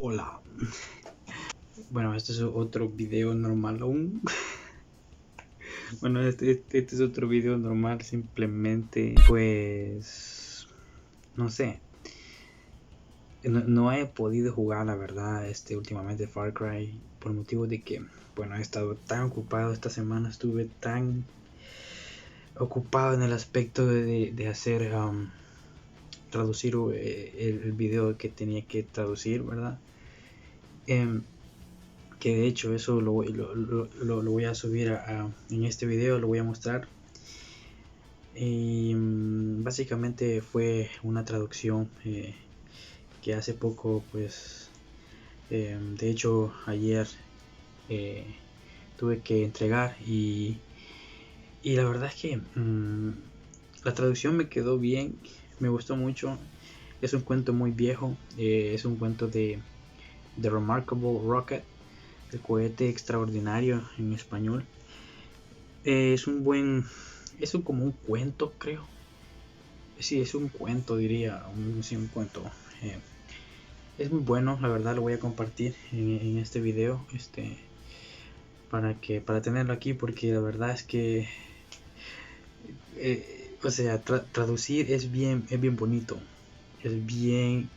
Hola. Bueno, este es otro video normal aún. Bueno, este es otro video normal, simplemente pues no sé. No he podido jugar, la verdad, últimamente Far Cry por motivo de que, bueno, he estado tan ocupado esta semana, estuve tan ocupado en el aspecto de hacer traducir el video que tenía que traducir, ¿verdad? Que de hecho eso lo voy a subir en este video, lo voy a mostrar. Y básicamente fue una traducción que hace poco, pues, de hecho ayer tuve que entregar y la verdad es que la traducción me quedó bien, me gustó mucho. Es un cuento muy viejo, es un cuento de The Remarkable Rocket, el cohete extraordinario en español. Es como un cuento, creo. Sí, es un cuento, diría, un cuento. Eh, es muy bueno, la verdad, lo voy a compartir en este video, para tenerlo aquí, porque la verdad es que, o sea, traducir es bien bonito, es bien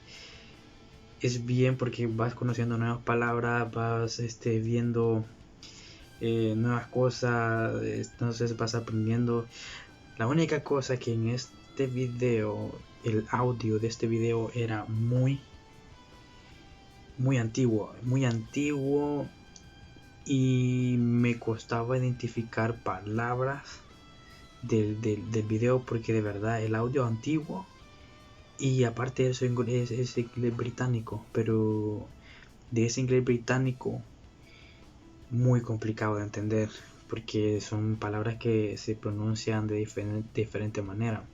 porque vas conociendo nuevas palabras, vas, viendo nuevas cosas, entonces vas aprendiendo. La única cosa que en este video, el audio de este video era muy antiguo y me costaba identificar palabras del video porque de verdad el audio antiguo y aparte de eso es inglés británico, pero de ese inglés británico muy complicado de entender porque son palabras que se pronuncian de diferente manera.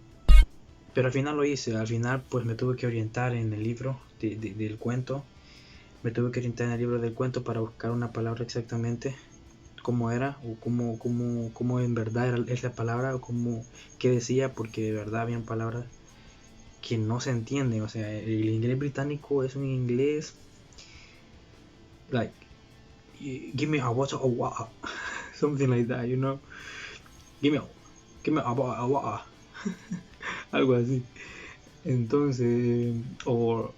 Pero al final lo hice, al final pues me tuve que orientar en el libro del cuento. Me tuve que orientar en el libro del cuento para buscar una palabra exactamente cómo era o cómo en verdad es la palabra o qué decía, porque de verdad habían palabras que no se entienden. O sea, el inglés británico es un inglés like give me a water or water something like that, you know, give me a water algo así. Entonces, o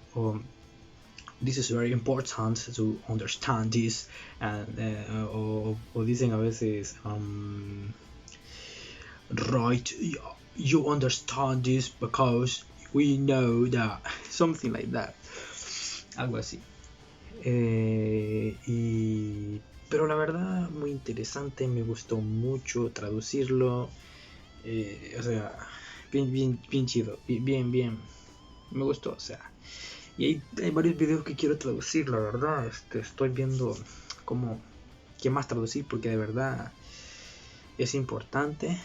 this is very important to understand this, and o dicen a veces right, you understand this because we know that, something like that, algo así. Pero la verdad muy interesante, me gustó mucho traducirlo, o sea, bien chido, bien, me gustó, o sea. Y hay varios videos que quiero traducir, la verdad. Estoy viendo qué más traducir, porque de verdad es importante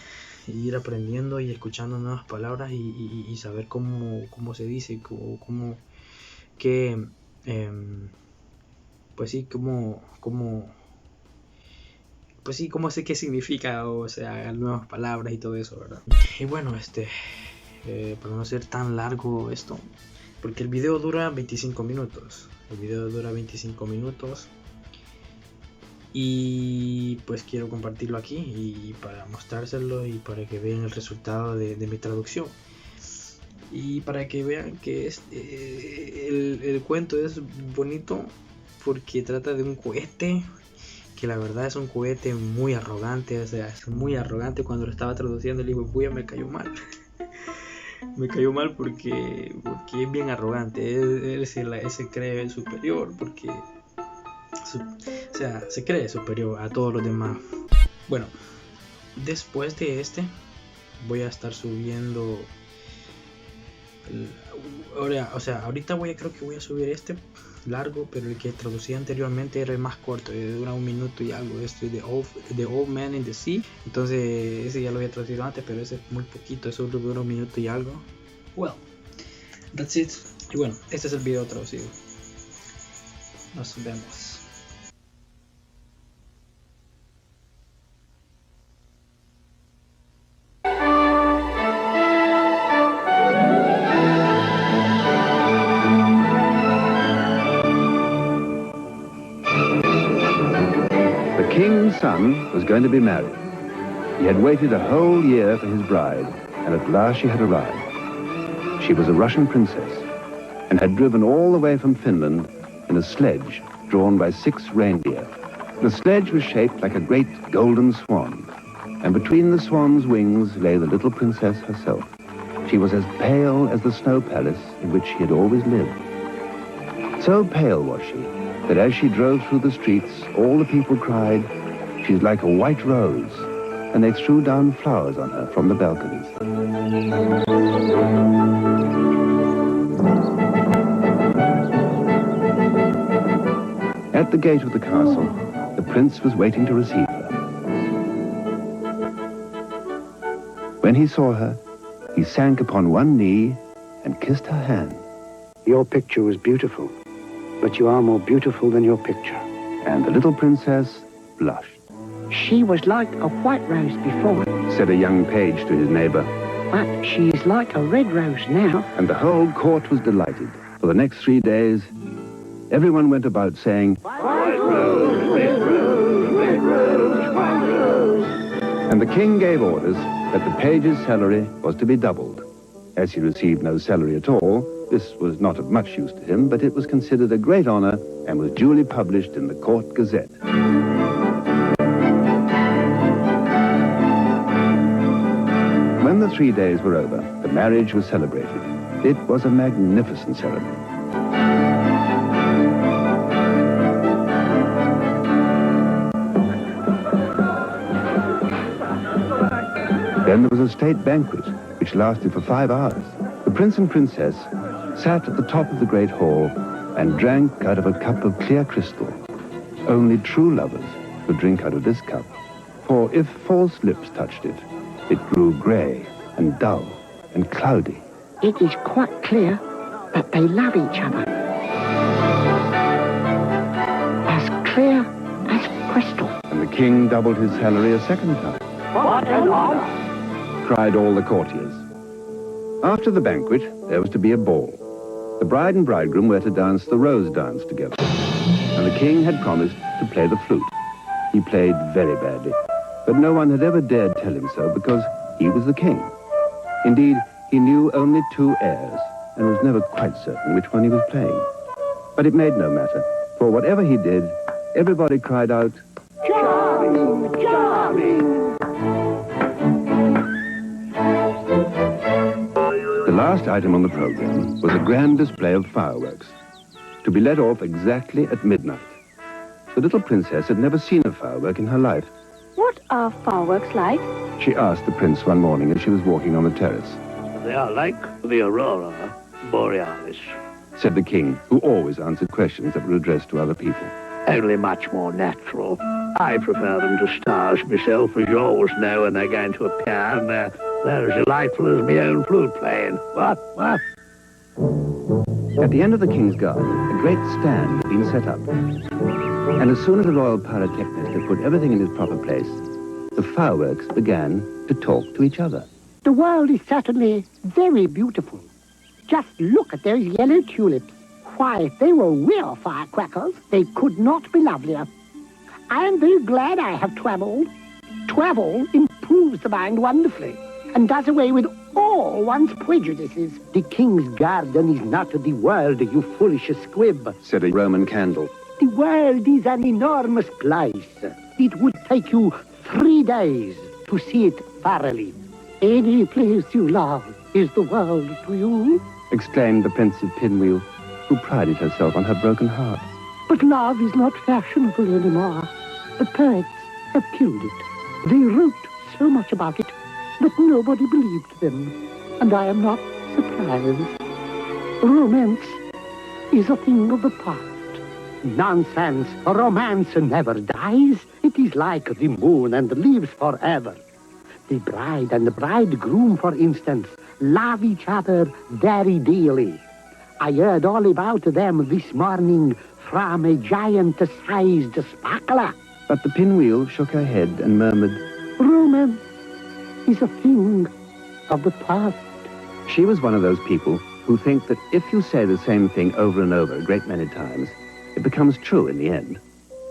ir aprendiendo y escuchando nuevas palabras y saber cómo se dice, qué, pues sí, pues sí, cómo sé qué significa, o sea, nuevas palabras y todo eso, ¿verdad? Y bueno, para no ser tan largo esto, porque el video dura 25 minutos. Y pues quiero compartirlo aquí y para mostrárselo y para que vean el resultado de mi traducción. Y para que vean que el cuento es bonito porque trata de un cohete que la verdad es un cohete muy arrogante. O sea, es muy arrogante. Cuando lo estaba traduciendo el hijo de puya me cayó mal. Me cayó mal porque es bien arrogante. Él se cree superior porque o sea, se cree superior a todos los demás. Bueno, después de voy a estar subiendo ahorita creo que voy a subir largo, pero el que traducí anteriormente era el más corto, dura 1 minuto y algo. The Old Man in the Sea. Entonces ese ya lo había traducido antes, pero ese es muy poquito, eso dura 1 minuto y algo. Well, that's it. Y bueno, este es el video traducido. Nos vemos. son was going to be married. He had waited a whole year for his bride, and at last she had arrived. She was a Russian princess, and had driven all the way from Finland in a sledge drawn by 6 reindeer. The sledge was shaped like a great golden swan, and between the swan's wings lay the little princess herself. She was as pale as the snow palace in which she had always lived. So pale was she, that as she drove through the streets, all the people cried, "She's like a white rose," and they threw down flowers on her from the balconies. At the gate of the castle, the prince was waiting to receive her. When he saw her, he sank upon one knee and kissed her hand. Your picture was beautiful, but you are more beautiful than your picture. And the little princess blushed. She was like a white rose before, Said a young page to his neighbor. but she is like a red rose now. And the whole court was delighted. For the next 3 days, everyone went about saying, "White rose, red rose, red rose, white rose." And the king gave orders that the page's salary was to be doubled. As he received no salary at all, this was not of much use to him, but it was considered a great honor and was duly published in the Court Gazette. When the 3 days were over, the marriage was celebrated. It was a magnificent ceremony. Then there was a state banquet, which lasted for 5 hours. The prince and princess sat at the top of the great hall and drank out of a cup of clear crystal. Only true lovers could drink out of this cup, for if false lips touched it, it grew grey and dull and cloudy. It is quite clear that they love each other. As clear as crystal. And the king doubled his salary a second time. What an honor! Cried all the courtiers. After the banquet, there was to be a ball. The bride and bridegroom were to dance the rose dance together. And the king had promised to play the flute. He played very badly, but no one had ever dared tell him so because he was the king. Indeed, he knew only 2 airs and was never quite certain which one he was playing. But it made no matter, for whatever he did, everybody cried out, "Charming! Charming!" The last item on the program was a grand display of fireworks, to be let off exactly at midnight. The little princess had never seen a firework in her life. What are fireworks like? She asked the prince one morning as she was walking on the terrace. They are like the aurora borealis, Said the king, who always answered questions that were addressed to other people. only much more natural. I prefer them to stars myself, as you always know when they're going to appear, and they're as delightful as my own flute playing. What? At the end of the king's garden, a great stand had been set up. And as soon as the royal pyrotechnist had put everything in its proper place, the fireworks began to talk to each other. The world is certainly very beautiful. Just look at those yellow tulips. Why, if they were real firecrackers, they could not be lovelier. I am very glad I have travelled. Travel improves the mind wonderfully and does away with all one's prejudices. The king's garden is not the world, you foolish squib, Said a Roman candle. The world is an enormous place. It would take you 3 days to see it thoroughly. Any place you love is the world to you. Exclaimed the pensive pinwheel, who prided herself on her broken heart. But love is not fashionable anymore. The poets have killed it. They wrote so much about it that nobody believed them. And I am not surprised. Romance is a thing of the past. Nonsense. Romance never dies. It is like the moon and lives forever. The bride and the bridegroom, for instance, love each other very dearly. I heard all about them this morning from a giant-sized sparkler. But the pinwheel shook her head and murmured, Romance is a thing of the past. She was one of those people who think that if you say the same thing over and over a great many times, it becomes true in the end.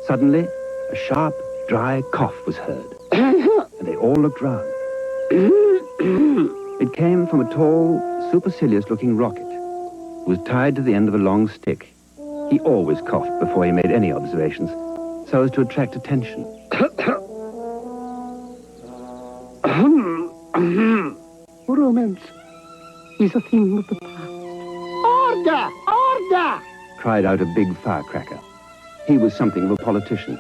Suddenly, a sharp, dry cough was heard, and they all looked round. It came from a tall, supercilious-looking rocket, who was tied to the end of a long stick. He always coughed before he made any observations, so as to attract attention. Romance is a thing of the past. Order! Order! Cried out a big firecracker. He was something of a politician,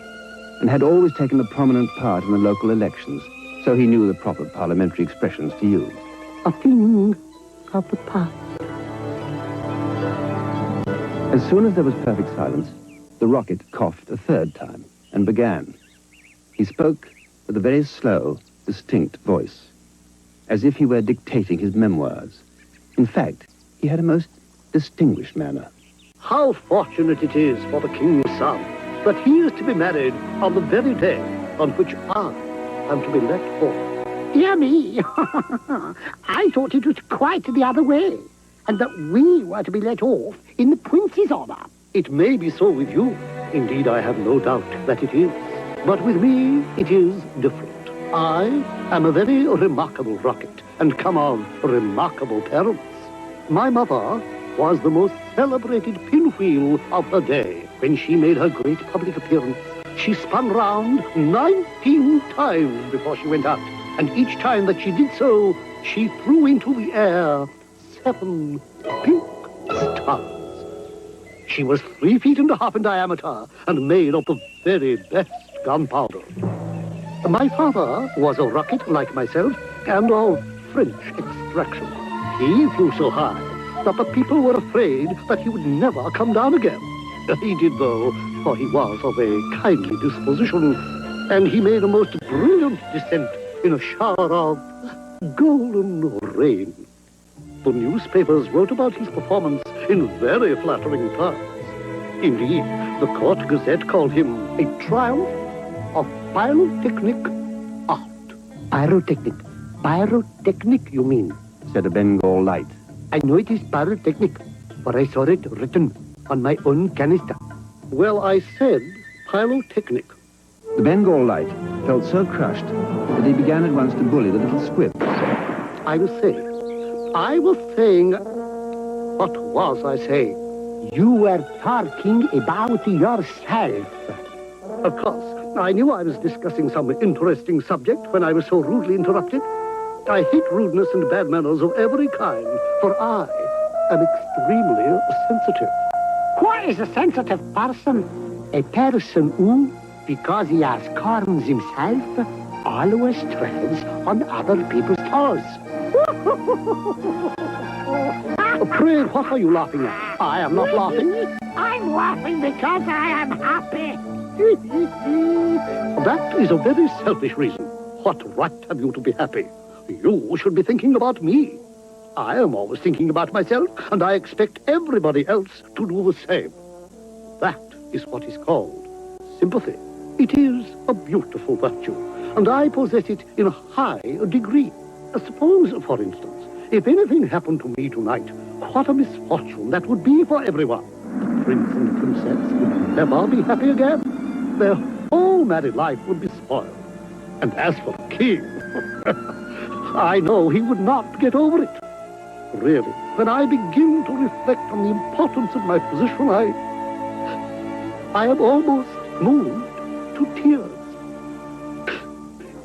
and had always taken a prominent part in the local elections, so he knew the proper parliamentary expressions to use. A thing of the past. As soon as there was perfect silence, the rocket coughed a third time and began. He spoke with a very slow, distinct voice, as if he were dictating his memoirs. In fact, he had a most distinguished manner. How fortunate it is for the king's son that he is to be married on the very day on which I am to be let off. Dear me, I thought it was quite the other way, and that we were to be let off in the prince's honor. It may be so with you. Indeed, I have no doubt that it is. But with me, it is different. I am a very remarkable rocket, and come of remarkable parents. My mother was the most celebrated pinwheel of her day. When she made her great public appearance, she spun round 19 times before she went out, and each time that she did so, she threw into the air 7 pink stars. She was 3 feet and a half in diameter and made of the very best gunpowder. My father was a rocket like myself and of French extraction. He flew so high that the people were afraid that he would never come down again. He did, though, for he was of a kindly disposition, and he made a most brilliant descent in a shower of golden rain. The newspapers wrote about his performance in very flattering terms. Indeed, the Court Gazette called him a triumph of pyrotechnic art. Pyrotechnic. Pyrotechnic, you mean? Said a Bengal light. I know it is pyrotechnic, for I saw it written on my own canister. Well, I said pyrotechnic. The Bengal light felt so crushed that he began at once to bully the little squib. I was saying, what was I saying? You were talking about yourself. Of course, I knew I was discussing some interesting subject when I was so rudely interrupted. I hate rudeness and bad manners of every kind, for I am extremely sensitive. What is a sensitive person? A person who, because he has corns himself, always treads on other people's toes. Pray, what are you laughing at? I am not laughing. I'm laughing because I am happy. That is a very selfish reason. What right have you to be happy? You should be thinking about me. I am always thinking about myself, and I expect everybody else to do the same. That is what is called sympathy. It is a beautiful virtue, and I possess it in a high degree. Suppose, for instance, if anything happened to me tonight, what a misfortune that would be for everyone. The prince and the princess would never be happy again. Their whole married life would be spoiled. And as for the king, I know he would not get over it. Really, when I begin to reflect on the importance of my position, I am almost moved to tears.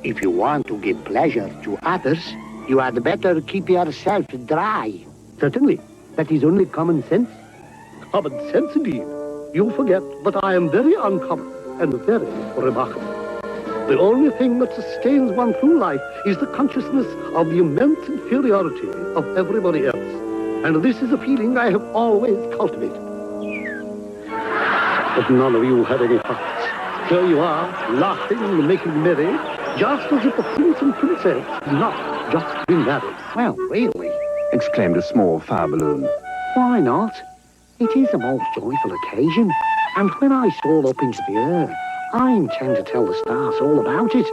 If you want to give pleasure to others, you had better keep yourself dry. Certainly, that is only common sense. Common sense, indeed. You forget that I am very uncommon and very remarkable. The only thing that sustains one through life is the consciousness of the immense inferiority of everybody else. And this is a feeling I have always cultivated. But none of you have any hearts. Here you are, laughing and making merry, just as if the prince and princess had not just been married. Well, really, Exclaimed a small fire balloon. why not? It is a most joyful occasion, and when I soar up into the air, I intend to tell the stars all about it.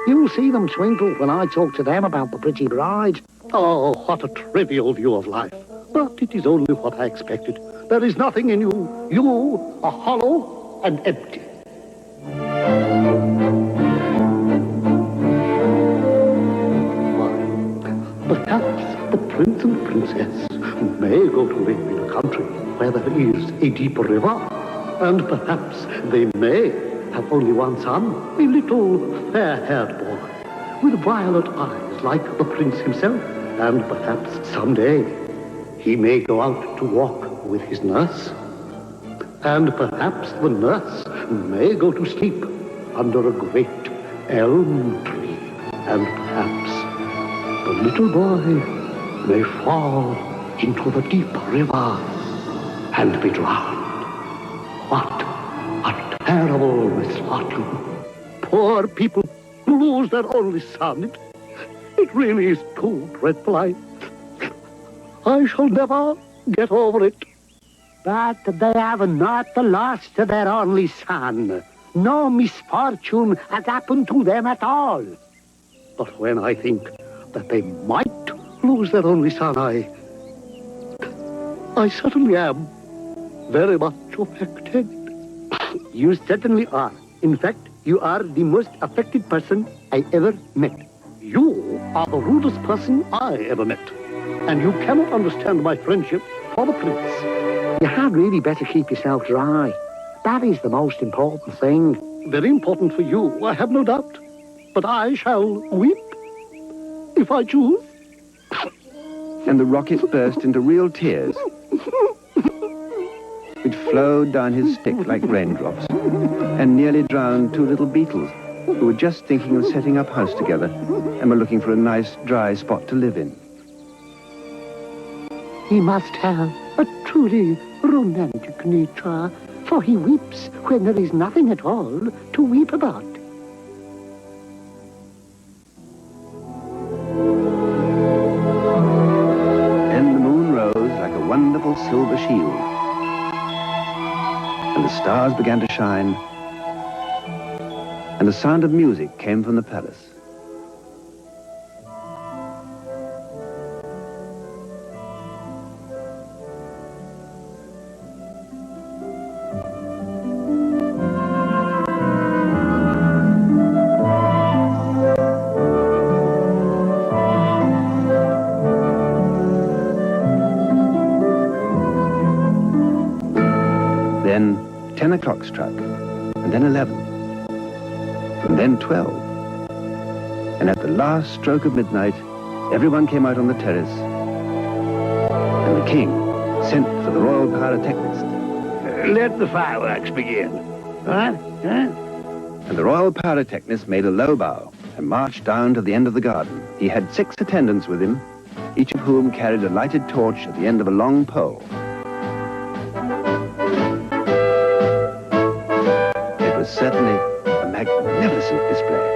You'll see them twinkle when I talk to them about the pretty bride. Oh, what a trivial view of life. But it is only what I expected. There is nothing in you. You are hollow and empty. Perhaps the prince and princess may go to live in a country where there is a deep river, and perhaps they may have only one son, a little fair-haired boy with violet eyes like the prince himself, and perhaps someday he may go out to walk with his nurse, and perhaps the nurse may go to sleep under a great elm tree, and perhaps the little boy may fall into the deep river and be drowned. What a terrible misfortune. Poor people who lose their only son. It really is too dreadful. I shall never get over it. But they have not lost their only son. No misfortune has happened to them at all. But when I think that they might lose their only son, I certainly am very much affected. You certainly are. In fact, you are the most affected person I ever met. You are the rudest person I ever met, and you cannot understand my friendship for the prince. You had really better keep yourself dry. That is the most important thing. Very important for you, I have no doubt. But I shall weep if I choose. And the rocket burst into real tears. It flowed down his stick like raindrops and nearly drowned two little beetles who were just thinking of setting up house together and were looking for a nice dry spot to live in. He must have a truly romantic nature, for he weeps when there is nothing at all to weep about. Then the moon rose like a wonderful silver shield, and the stars began to shine, and the sound of music came from the palace. Then 10 o'clock struck, and then 11, and then 12. And at the last stroke of midnight, everyone came out on the terrace, and the king sent for the royal pyrotechnist. Let the fireworks begin. Huh? And the royal pyrotechnist made a low bow and marched down to the end of the garden. He had 6 attendants with him, each of whom carried a lighted torch at the end of a long pole. It was certainly a magnificent display.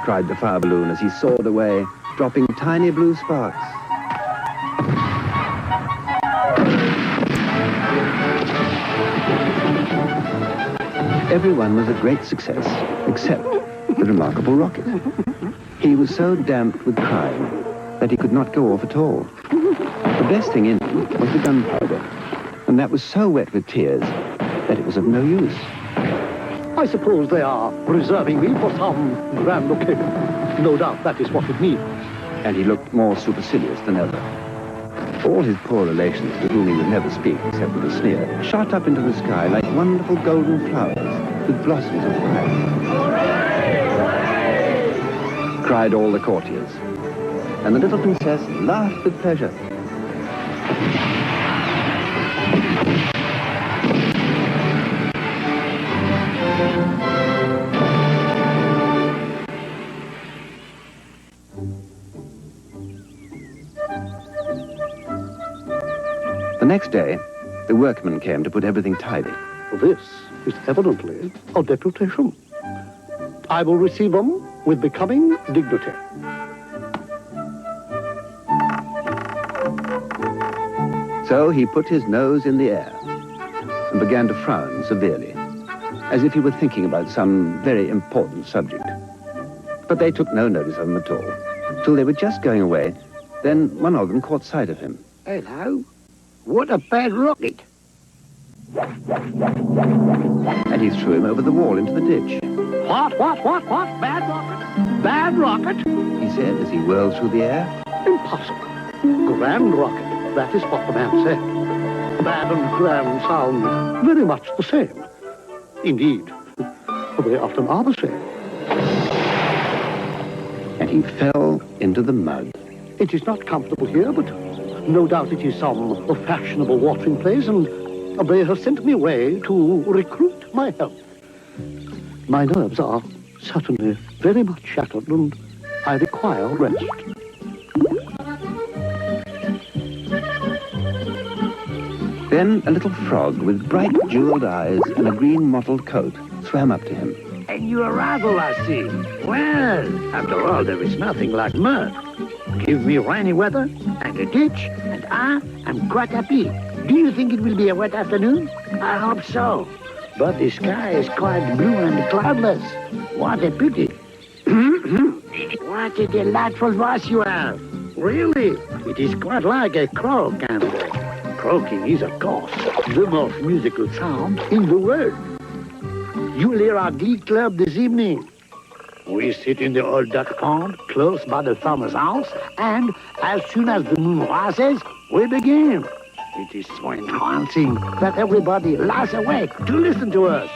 Cried the fire balloon as he soared away, dropping tiny blue sparks. Everyone was a great success, except the remarkable rocket. He was so damped with crying that he could not go off at all. The best thing in him was the gunpowder, and that was so wet with tears that it was of no use. I suppose they are reserving me for some grand occasion. No doubt that is what it means. And he looked more supercilious than ever. All his poor relations, to whom he would never speak except with a sneer, shot up into the sky like wonderful golden flowers with blossoms of fire. Cried all the courtiers. And the little princess laughed with pleasure. The next day, the workmen came to put everything tidy. This is evidently a deputation. I will receive them with becoming dignity. So he put his nose in the air and began to frown severely, as if he were thinking about some very important subject. But they took no notice of him at all, till they were just going away. Then one of them caught sight of him. Hello. What a bad rocket. And he threw him over the wall into the ditch. What? Bad rocket? Bad rocket? He said as he whirled through the air. Impossible. Grand rocket. That is what the man said. Bad and grand sound very much the same. Indeed, they often are the same. And he fell into the mud. It is not comfortable here, but no doubt it is some fashionable watering place, and they have sent me away to recruit my health. My nerves are certainly very much shattered, and I require rest. Then a little frog with bright jeweled eyes and a green mottled coat swam up to him. And you arrival, I see. Well, after all, there is nothing like mud. Give me rainy weather and a ditch, and I am quite happy. Do you think it will be a wet afternoon? I hope so. But the sky is quite blue and cloudless. What a pity. What a delightful voice you have. Really, it is quite like a croak, and croaking is, of course, the most musical sound in the world. You will hear our glee club this evening. We sit in the old duck pond close by the farmer's house, and as soon as the moon rises, we begin. It is so entrancing that everybody lies awake to listen to us.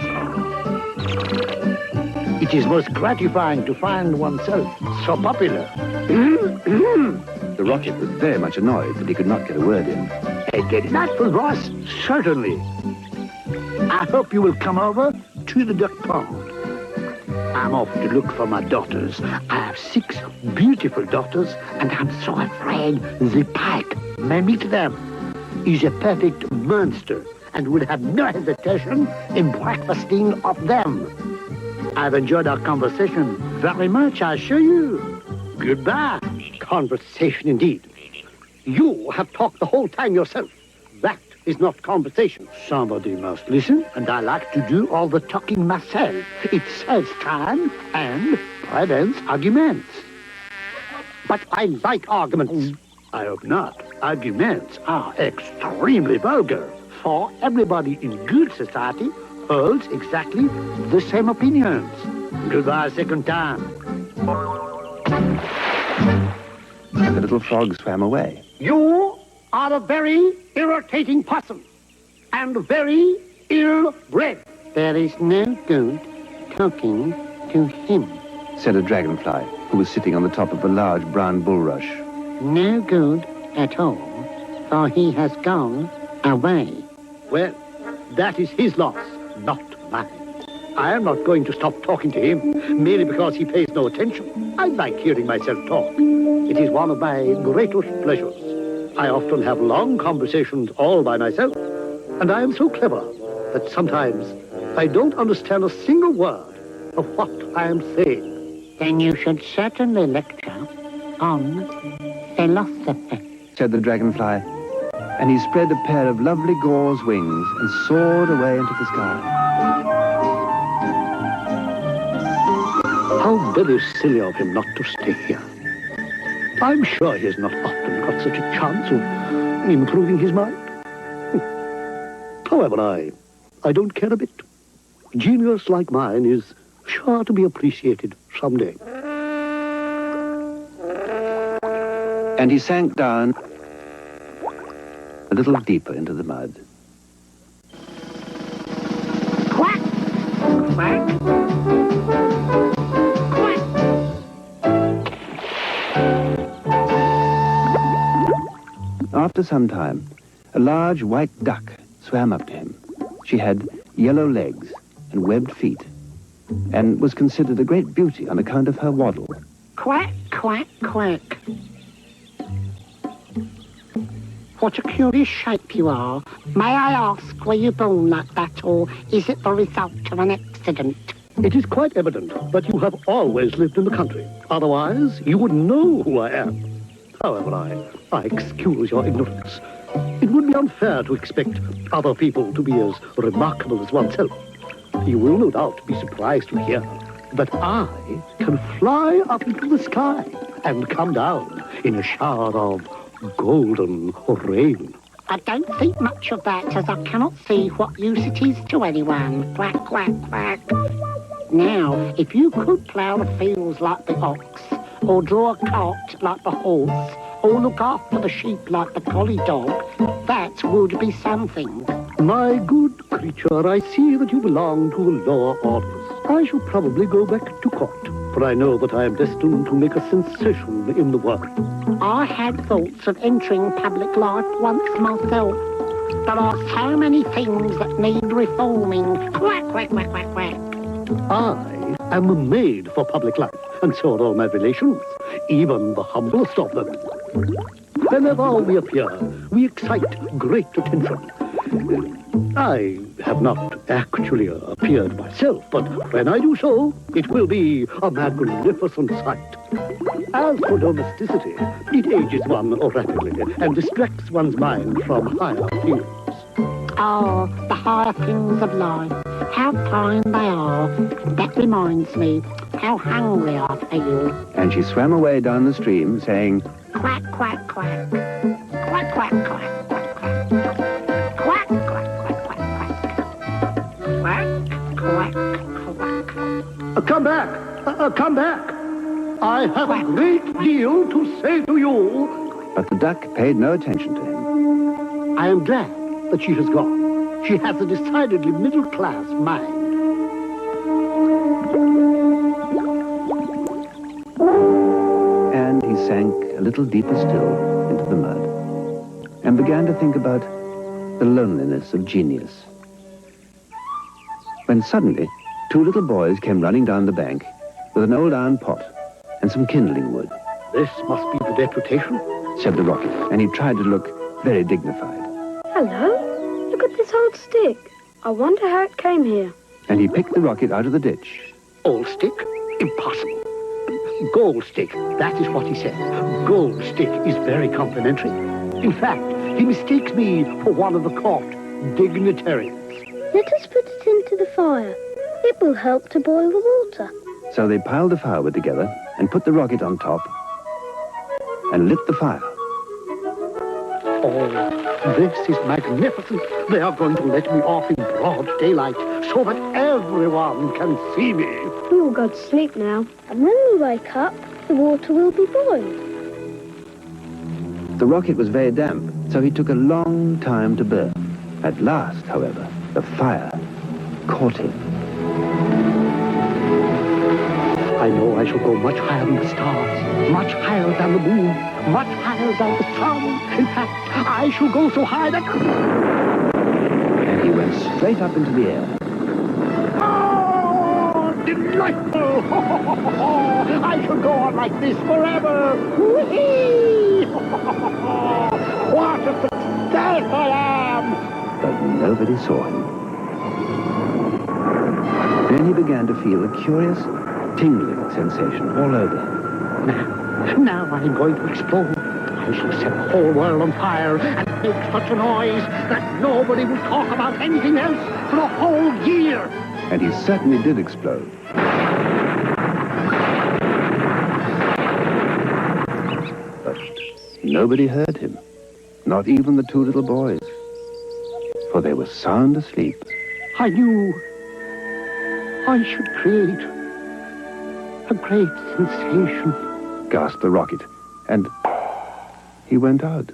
It is most gratifying to find oneself so popular. The rocket was very much annoyed that he could not get a word in. A delightful voice, certainly. I hope you will come over to the duck pond. I'm off to look for my daughters. I have 6 beautiful daughters, and I'm so afraid the pike may meet them. He's a perfect monster and will have no hesitation in breakfasting off them. I've enjoyed our conversation very much, I assure you. Goodbye. Conversation indeed. You have talked the whole time yourself. That is not conversation. Somebody must listen, and I like to do all the talking myself. It saves time and prevents arguments. But I like arguments. I hope not. Arguments are extremely vulgar, for everybody in good society holds exactly the same opinions. Goodbye second time. And the little frog swam away. You are a very irritating person and very ill-bred. There is no good talking to him. Said a dragonfly who was sitting on the top of a large brown bulrush. No good at all, for he has gone away. Well, that is his loss, not mine. I am not going to stop talking to him merely because he pays no attention. I like hearing myself talk. It is one of my greatest pleasures. I often have long conversations all by myself, and I am so clever that sometimes I don't understand a single word of what I am saying. Then you should certainly lecture on philosophy, said the dragonfly, and he spread a pair of lovely gauze wings and soared away into the sky. How very silly of him not to stay here. I'm sure he has not often got such a chance of improving his mind. However, I don't care a bit. Genius like mine is sure to be appreciated someday. And he sank down a little deeper into the mud. Quack! Quack! After some time, a large white duck swam up to him. She had yellow legs and webbed feet, and was considered a great beauty on account of her waddle. Quack, quack, quack. What a curious shape you are. May I ask, were you born like that, or is it the result of an accident? It is quite evident that you have always lived in the country. Otherwise, you would know who I am. However, I excuse your ignorance. It would be unfair to expect other people to be as remarkable as oneself. You will no doubt be surprised to hear that I can fly up into the sky and come down in a shower of golden rain. I don't think much of that, as I cannot see what use it is to anyone. Quack, quack, quack. Now, if you could plough the fields like the ox, or draw a cart like the horse, or look after the sheep like the collie dog, that would be something. My good creature, I see that you belong to the lower orders. I shall probably go back to court, for I know that I am destined to make a sensation in the world. I had thoughts of entering public life once myself. There are so many things that need reforming. Quack, quack, quack, quack, quack. I am made for public life, and so are all my relations, even the humblest of them. Whenever we appear, we excite great attention. I have not actually appeared myself, but when I do so, it will be a magnificent sight. As for domesticity, it ages one rapidly and distracts one's mind from higher things. Oh, the higher things of life. How fine they are. That reminds me how hungry I feel. And she swam away down the stream, saying, Quack, quack, quack. Quack, quack, quack, quack, quack. Quack, quack, quack, quack, quack. Quack, quack, quack. Come back! Come back! I have a great deal to say to you. but the duck paid no attention to him. I am glad that she has gone. She has a decidedly middle-class mind. And he sank a little deeper still into the mud and began to think about the loneliness of genius. When suddenly, two little boys came running down the bank with an old iron pot and some kindling wood. This must be the deputation, said the rocket, and he tried to look very dignified. Hello, look at this old stick. I wonder how it came here. And he picked the rocket out of the ditch. Old stick? Impossible. Gold stick, that is what he said. Gold stick is very complimentary. In fact, he mistakes me for one of the court dignitaries. Let us put it into the fire. It will help to boil the water. So they piled the firewood together and put the rocket on top and lit the fire. Oh, this is magnificent. They are going to let me off in broad daylight so that everyone can see me. We will go to sleep now, and when we wake up, the water will be boiled. The rocket was very damp, so he took a long time to burn. At last, however, the fire caught him. I know I shall go much higher than the stars, much higher than the moon, much higher than the sun. In fact, I shall go so high that... And he went straight up into the air. Oh, delightful! I shall go on like this forever! Whee! What a success I am! But nobody saw him. Then he began to feel a curious tingling sensation all over. Now I'm going to explode. I shall set the whole world on fire and make such a noise that nobody will talk about anything else for a whole year. And he certainly did explode. But nobody heard him, not even the two little boys, for they were sound asleep. I knew I should create a great sensation, Gasped the rocket, and he went out.